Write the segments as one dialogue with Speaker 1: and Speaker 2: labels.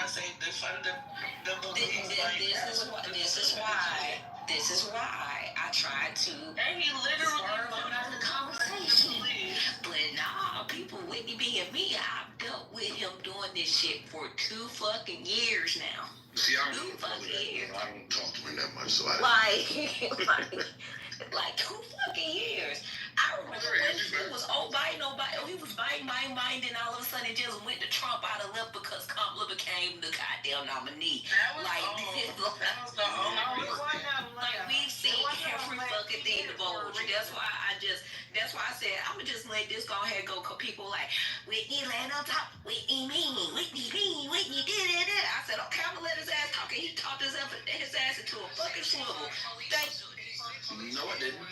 Speaker 1: I say defund the police.
Speaker 2: This is why I tried to
Speaker 1: and he literally
Speaker 2: out the conversation. But nah, people with me being me, I've dealt with him doing this shit for 2 fucking years now.
Speaker 3: See, I don't talk to him that much, so I
Speaker 2: like 2 fucking years. I remember when he was Biden, he was Biden, then all of a sudden it just went to Trump out of left because Kamala became the goddamn nominee.
Speaker 1: That was the only
Speaker 2: like we've seen every fucking thing to vote. That's why I said I'ma just let this go ahead and go, cause people like Whitney land on top, Whitney did it. I said, okay, I'ma let his ass talk, and he talked his ass into a fucking swivel. Thank you.
Speaker 4: No, I didn't.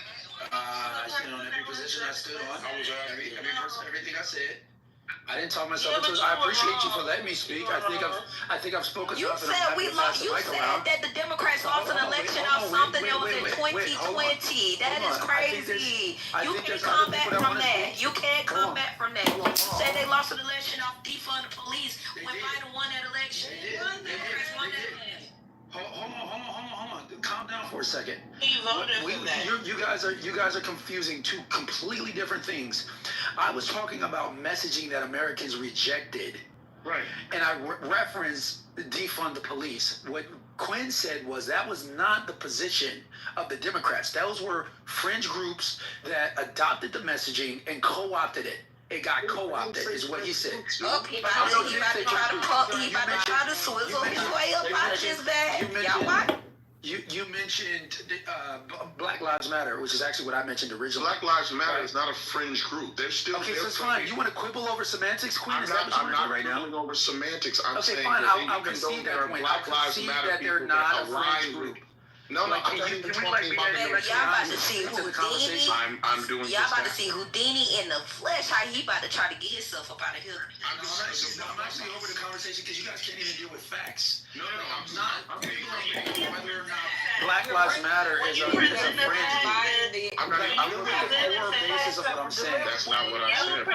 Speaker 4: I stood on every position I stood on. I was everything I said. I didn't talk myself into it. I appreciate you for letting me speak. I think I've spoken
Speaker 2: enough. You said that the Democrats lost an election or something that was in 2020. That is crazy. You can't come back from that. You can't come back from that. You said they lost an election off defund the police when Biden won that election. Democrats won that election.
Speaker 4: Hold on. Calm down for a second.
Speaker 1: He voted for that.
Speaker 4: You guys are confusing 2 completely different things. I was talking about messaging that Americans rejected.
Speaker 3: Right.
Speaker 4: And I referenced defund the police. What Quinn said was that was not the position of the Democrats. Those were fringe groups that adopted the messaging and co-opted it. It got co-opted, is what he said.
Speaker 2: He about to try to swizzle his way up out of his bag.
Speaker 4: You mentioned Black Lives Matter, which is actually what I mentioned originally.
Speaker 3: Black Lives Matter is not a fringe group. They're still
Speaker 4: okay. So it's fine. You want to quibble over semantics, Queen?
Speaker 3: I'm not quibbling over semantics. I'm saying
Speaker 4: fine.
Speaker 3: that
Speaker 4: I'll concede that point.
Speaker 3: Black Lives Matter people
Speaker 4: they're not a fringe group.
Speaker 3: No, I'm talking about the
Speaker 2: election. Y'all about to see Houdini.
Speaker 3: I'm doing
Speaker 2: y'all about to see Houdini in the flesh. How he about to try to get himself up out of here.
Speaker 4: I'm actually over the conversation because you guys can't even deal with facts.
Speaker 3: No, I'm not.
Speaker 4: I'm whether or not Black Lives Matter is a fringe. I'm with the core basis of what I'm saying.
Speaker 3: That's not what I said.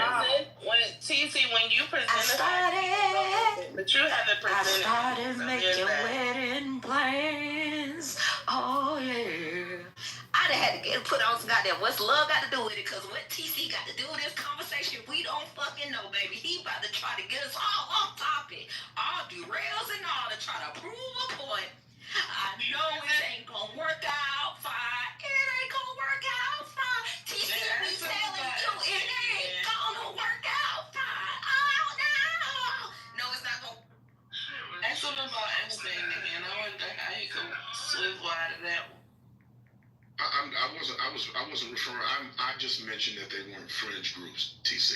Speaker 1: When you presented, but you haven't presented.
Speaker 2: I started making wedding plans. Oh yeah. I done had to put on some goddamn what's love got to do with it, because what TC got to do with this conversation, we don't fucking know, baby. He about to try to get us all off topic, all derails and all to try to prove a point. I know it ain't gonna work out fine. It ain't gonna work out fine. TC be telling you it ain't gonna work out fine. Oh no. No, it's not gonna.
Speaker 1: That's something about everything, and I wonder how you can swivel out of that one.
Speaker 3: I wasn't referring. I just mentioned that they weren't fringe groups. TC.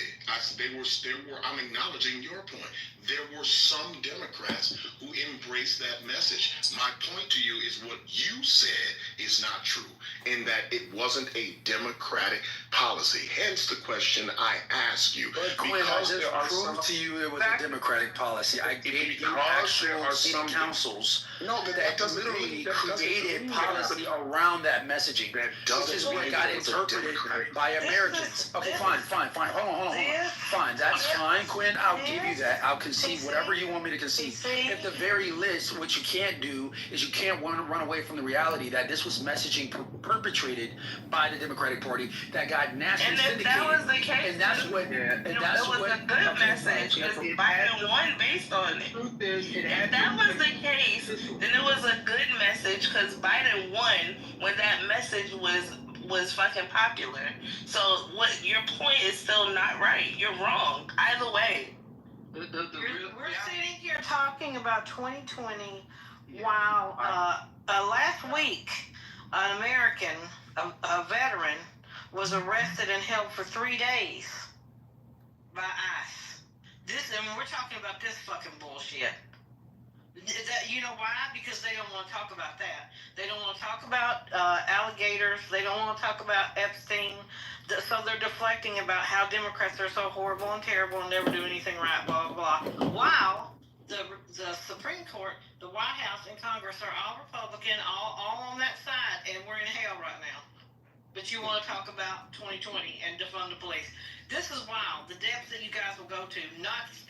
Speaker 3: They were. I'm acknowledging your point. There were some Democrats who embraced that message. My point to you is what you said is not true, in that it wasn't a Democratic policy. Hence the question I ask you.
Speaker 4: But Quinn, I just proved to you it was a Democratic policy. I gave you actual city councils that literally created policy around that messaging. This is what got interpreted by Americans. Okay, fine. Hold on. Fine, that's fine, Quinn. I'll give you that. I'll concede whatever you want me to concede. At the very least, what you can't do is you can't run away from the reality that this was messaging perpetrated by the Democratic Party that got nationally syndicated.
Speaker 1: And if that was the case,
Speaker 4: and that's what
Speaker 1: it was a good message, because Biden won based on it. If that was the case, then it was a good message because Biden won when that message was fucking popular. So what your point is still not right. You're wrong. Either way.
Speaker 5: We're sitting here talking about 2020 while last week an American, a veteran, was arrested and held for 3 days by ICE. We're talking about this fucking bullshit. You know why? Because they don't want to talk about that. They don't want to talk about alligators. They don't want to talk about Epstein. So they're deflecting about how Democrats are so horrible and terrible and never do anything right, blah, blah, blah. While the Supreme Court, the White House, and Congress are all Republican, all on that side, and we're in hell right now. But you want to talk about 2020 and defund the police. This is wild. The depths that you guys will go to.